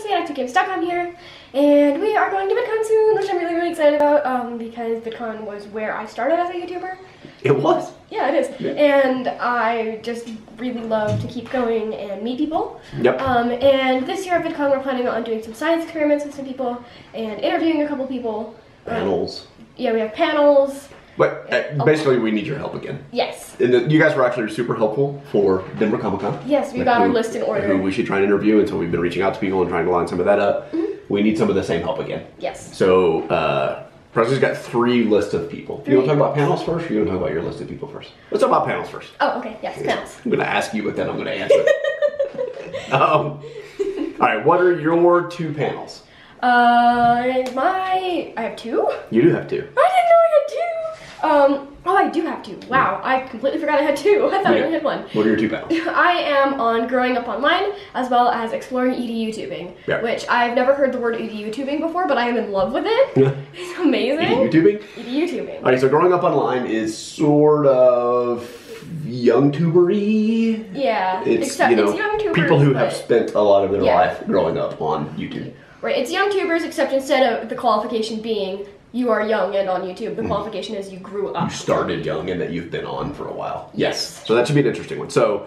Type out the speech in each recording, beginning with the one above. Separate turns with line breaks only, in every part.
Presley at ActOutGames.com here, and we are going to Vidcon soon, which I'm really, really excited about, because Vidcon was where I started as a YouTuber.
It was?
Yeah, it is. Yeah. And I just really love to keep going and meet people.
Yep.
And this year at Vidcon, we're planning on doing some science experiments with some people and interviewing a couple people.
Panels.
Yeah, we have panels.
But basically, we need your help again.
Yes.
And you guys were actually super helpful for Denver Comic Con.
Yes, we got our list in order.
Who we should try and interview, and so we've been reaching out to people and trying to line some of that up. Mm-hmm. We need some of the same help again.
Yes.
So, Presley's got 3 lists of people. You want to talk about panels first, or you want to talk about your list of people first? Let's talk about panels first.
Oh, okay. Yes, panels.
I'm going to ask you, but then I'm going to answer. All right, what are your 2 panels?
I have 2?
You do have 2.
I didn't know I had 2! Oh, I do have 2. Wow, I completely forgot I had 2. I thought I only had 1.
What are your 2 panels?
I am on growing up online, as well as exploring EDU tubing, which I've never heard the word EDU tubing before, but I am in love with it. Yeah. It's amazing.
EDU tubing?
EDU tubing.
All right, so growing up online is sort of young tubery.
Yeah,
it's
it's young tubers,
people who have spent a lot of their life growing up on YouTube.
Right, it's young tubers, except instead of the qualification being you are young and on YouTube, the qualification is you grew up. You
started young and that you've been on for a while. Yes. So that should be an interesting one. So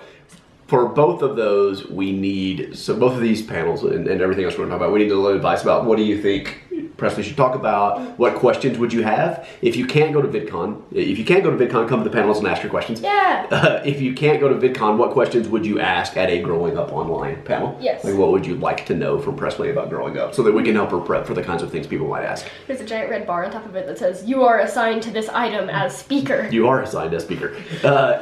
for both of those, we need, so both of these panels and everything else we're going to talk about, we need a little advice about what do you think Presley should talk about, what questions would you have? If you can't go to VidCon, come to the panels and ask your questions.
Yeah.
If you can't go to VidCon, what questions would you ask at a growing up online panel?
Yes.
Like what would you like to know from Presley about growing up so that we can help her prep for the kinds of things people might ask.
There's a giant red bar on top of it that says, you are assigned to this item as speaker.
You are assigned as speaker.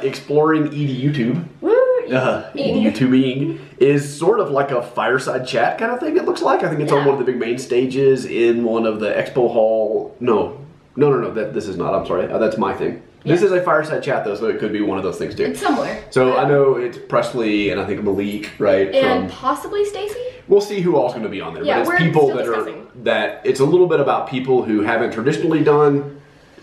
Exploring EDUtube.
Woo!
YouTubing is sort of like a fireside chat kind of thing, it looks like. I think it's on one of the big main stages in one of the expo hall. No, this is not. I'm sorry. That's my thing. Yeah. This is a fireside chat, though, so it could be one of those things, too.
It's somewhere.
So I know it's Presley and I think Malik, right?
And possibly Stacy?
We'll see who all's going to be on there.
Yeah,
but it's people that it's a little bit about people who haven't traditionally done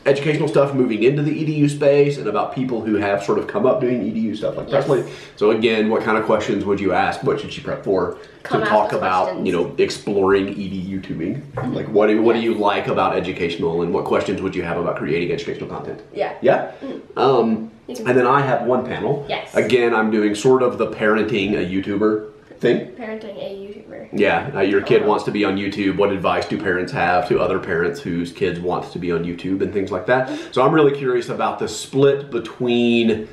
educational stuff moving into the EDU space and about people who have sort of come up doing EDU stuff like Presley. So again, what kind of questions would you ask? What should she prep for? To talk about, exploring EDU tubing. Like what do you like about educational and what questions would you have about creating educational content? Yeah. Yeah? And then I have 1 panel.
Yes.
Again, I'm doing sort of the parenting a YouTuber thing.
Parenting a YouTuber.
Yeah, your kid wants to be on YouTube. What advice do parents have to other parents whose kids want to be on YouTube and things like that? So I'm really curious about the split between,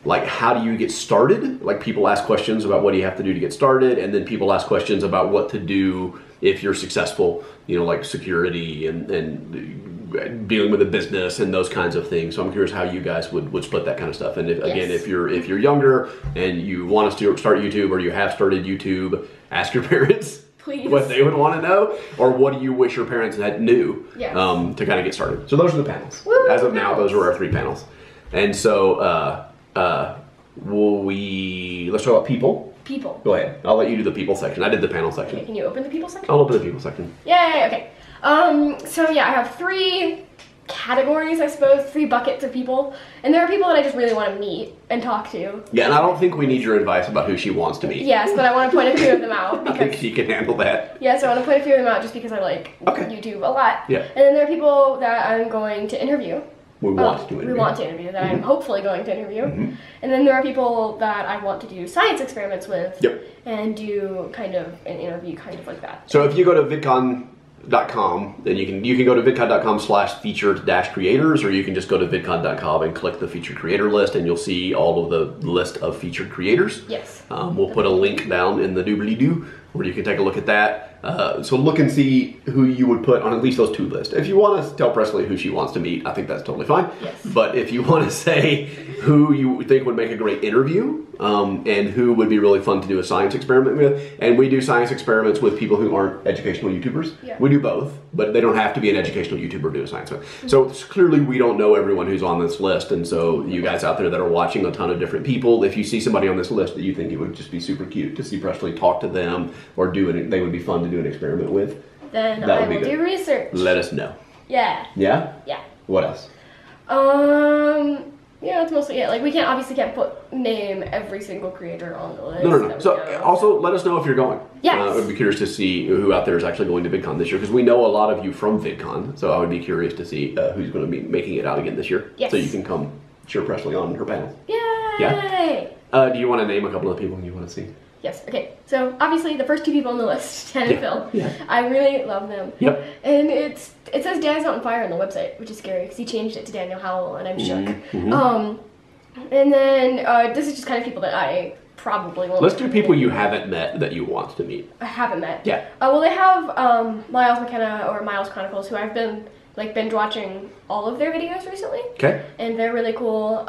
like, how do you get started? Like, people ask questions about what do you have to do to get started, and then people ask questions about what to do if you're successful, like security and dealing with a business and those kinds of things. So I'm curious how you guys would split that kind of stuff. And again, if you're younger and you want us to start YouTube or you have started YouTube, ask your parents what they would want to know, or what do you wish your parents had knew to kind of get started. So those are the panels.
Woo,
as of now, those are our 3 panels. And so let's talk about people.
People.
Go ahead. I'll let you do the people section. I did the panel section.
Okay, can you open the people section?
I'll open the people section.
Yay, okay. So yeah, I have 3 categories, I suppose, 3 buckets of people. And there are people that I just really want to meet and talk to.
Yeah, and I don't think we need your advice about who she wants to meet.
Yes, but I want to point a few of them out. Because,
I think she can handle that.
Yes, I want to point a few of them out just because I like YouTube a lot.
Yeah.
And then there are people that I'm going to interview.
We want to interview.
That I'm hopefully going to interview. And then there are people that I want to do science experiments with. And do kind of an interview kind of like that.
So if you go to vidcon.com, then you can go to vidcon.com/featured-creators, or you can just go to vidcon.com and click the featured creator list, and you'll see all of the list of featured creators.
Yes.
We'll put a link down in the doobly-doo where you can take a look at that. So look and see who you would put on at least those 2 lists. If you want to tell Presley who she wants to meet, I think that's totally fine.
Yes.
But if you want to say who you think would make a great interview, and who would be really fun to do a science experiment with, and we do science experiments with people who aren't educational YouTubers. Yeah. We do both, but they don't have to be an educational YouTuber to do a science with. So clearly we don't know everyone who's on this list, and so you guys out there that are watching a ton of different people, if you see somebody on this list that you think it would just be super cute to see Presley talk to them or they would be fun to do an experiment with,
then I will do research.
Let us know.
Yeah.
Yeah?
Yeah.
What else?
Yeah, that's mostly it. Like, we obviously can't name every single creator on the list.
No. So, also, let us know if you're going.
Yes.
I would be curious to see who out there is actually going to VidCon this year, because we know a lot of you from VidCon, so I would be curious to see who's going to be making it out again this year.
Yes.
So you can come cheer Presley on her panel.
Yay!
Yeah? Do you want to name a couple of people you want to see?
Yes, okay. So, obviously, the first two people on the list, Dan and Phil.
Yeah.
I really love them.
Yep.
And it says Dan's on fire on the website, which is scary, because he changed it to Daniel Howell, and I'm shook.
Mm-hmm.
And then, this is just kind of people that I probably won't.
Let's do people you haven't met that you want to meet.
I haven't met.
Yeah.
Well, they have Miles McKenna, or Miles Chronicles, who I've been, binge watching all of their videos recently. Okay. And they're really cool.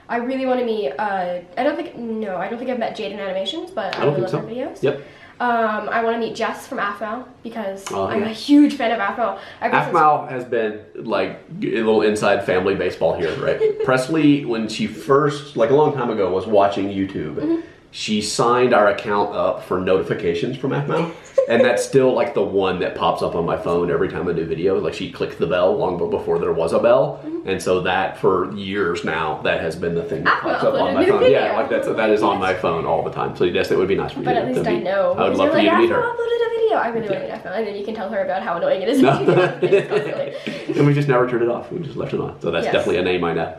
I really want to meet, I don't think I've met Jaden Animations, but I really love her videos. Yep. I want to meet Jess from AFMAO, because I'm a huge fan of AFMAO.
AFMAO has been like a little inside family baseball here, right? Presley, when she first, like a long time ago, was watching YouTube, she signed our account up for notifications from AFMAO. And that's still like the one that pops up on my phone every time I do video. Like, she clicked the bell long before there was a bell. And so that, for years now, that has been the thing that pops up on my phone. Yeah, like that is on my phone all the time. So yes, it would be nice for you to meet.
But at least I know.
I would love for you to meet her.
I uploaded a video. I really want to meet AFMAO. And then you can tell her about how annoying it is.
And we just never turned it off. We just left it on. So that's definitely a name I know.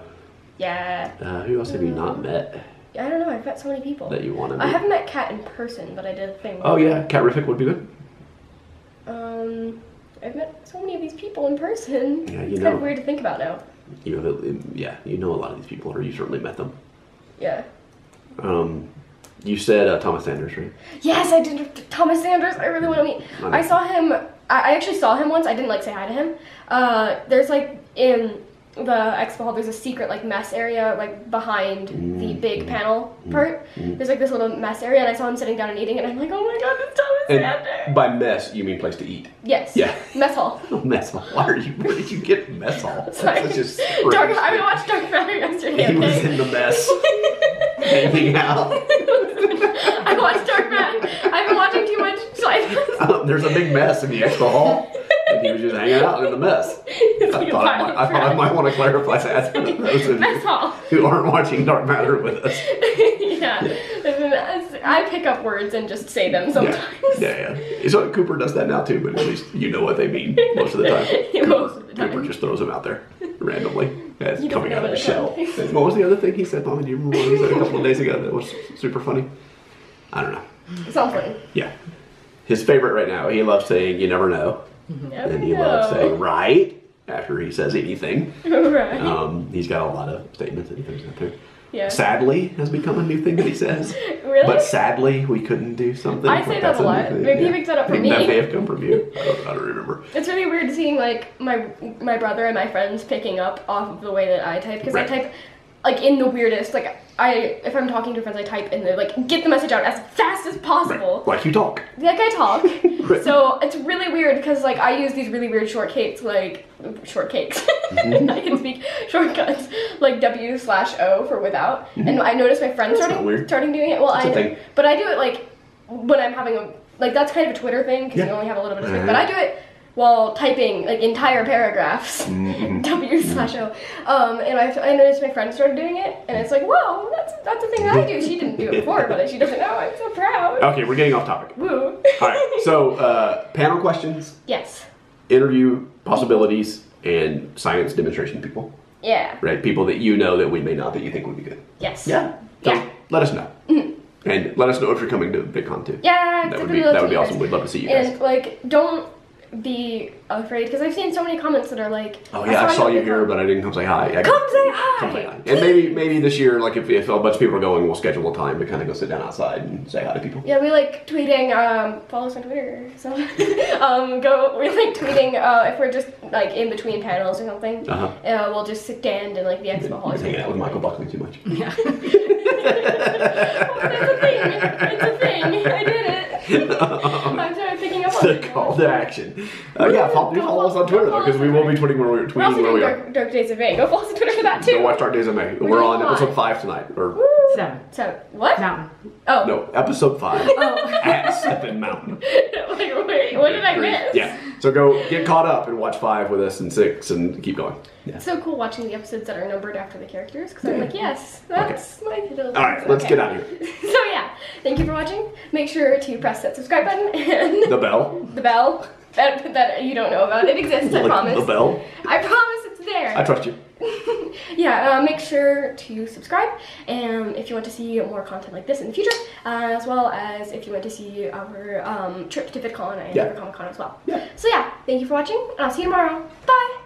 Yeah.
Who else have you not met?
I don't know. I've met so many people.
That you want to meet.
I haven't met Kat in person, but I did a thing.
Oh yeah, Catrific would be good.
I've met so many of these people in person.
Yeah,
it's kind of weird to think about now.
You know a lot of these people, or you certainly met them.
Yeah.
You said Thomas Sanders, right?
Yes, I did. Thomas Sanders. I really want to meet. I saw him. I actually saw him once. I didn't say hi to him. There's in the expo hall, there's a secret mess area behind the big panel part. There's this little mess area, and I saw him sitting down and eating, and I'm like, oh my god, it's Thomas Sanders.
By mess, you mean place to eat?
Yes.
Yeah.
Mess hall.
Mess hall. Where did you get mess hall?
Sorry.
That's just
I watched Dark Matter yesterday.
He was in the mess, hanging out.
I watched Dark Matter. I've been watching too much, so
there's a big mess in the expo hall. And he was just hanging out in the mess. I thought I might want to clarify that for those of you who aren't watching Dark Matter with us.
Yeah. I pick up words and just say them sometimes.
Yeah. So Cooper does that now too, but at least you know what they mean most of the time. Cooper just throws them out there randomly. It's coming out of his shell. What was the other thing he said, Mom? Do you remember what he said a couple of days ago that was super funny? I don't know.
It sounds funny.
Yeah. His favorite right now, he loves saying, "You never know." And he loves saying "right" after he says anything. Right. He's got a lot of statements that he throws out there. Yeah. Sadly has become a new thing that he says.
Really?
But sadly, we couldn't do something.
I say that a lot. Maybe he picks that up from me.
That may have come from you. I don't remember.
It's really weird seeing my brother and my friends picking up off of the way that I type, because I type in the weirdest, if I'm talking to friends, I type in the, get the message out as fast as possible.
Like you talk.
Like I talk. So it's really weird, because, I use these really weird shortcakes, shortcakes. I can speak shortcuts, W/O for without. And I noticed my friends starting doing it. Well, but I do it, when I'm having that's kind of a Twitter thing, because you only have a little bit of space. But I do it while typing entire paragraphs, W/O. And I noticed my friend started doing it, and it's whoa, that's a thing that I do. She didn't do it before, but she doesn't know. I'm so proud.
Okay, we're getting off topic.
Woo.
All right, so panel questions.
Yes.
Interview possibilities and science demonstration people.
Yeah.
Right, people that you know that we may not, that you think would be good.
Yes.
Yeah. So let us know. And let us know if you're coming to VidCon too.
Yeah,
that would be awesome. We'd love to see you guys.
And don't be afraid, because I've seen so many comments that are
oh yeah, I saw you here, but I didn't come say hi.
Come say hi.
And maybe this year, if a bunch of people are going, we'll schedule a time to kind of go sit down outside and say hi to people.
Yeah, we tweeting. Follow us on Twitter. So we tweeting if we're just in between panels or something. We'll just stand in the expo hall.
Hanging out with Michael Buckley too much.
Yeah. It's a thing. I did it. I'm sorry, picking up on
the call to action. Follow us on Twitter though, because we will be tweeting where we are.
Dark Days of May. Go follow us on Twitter for that too.
Go watch Dark Days of May. We're on episode 5 tonight. Or
7.
So what?
Mountain.
Oh.
No, episode 5.
Oh.
at Stephen Mountain.
Like, wait, what did I miss?
Yeah. So go get caught up and watch 5 with us and 6 and keep going. Yeah.
It's so cool watching the episodes that are numbered after the characters because I'm like, yes, that's my kiddos.
All right, let's get out of here.
So yeah, thank you for watching. Make sure to press that subscribe button and
The bell.
The bell that you don't know about. It exists, I promise.
The bell.
I promise it's there.
I trust you.
Yeah, make sure to subscribe if you want to see more content like this in the future, as well as if you want to see our trip to Vidcon and
Yeah.
Comic Con as well.
Yeah.
So yeah, thank you for watching, and I'll see you tomorrow. Bye!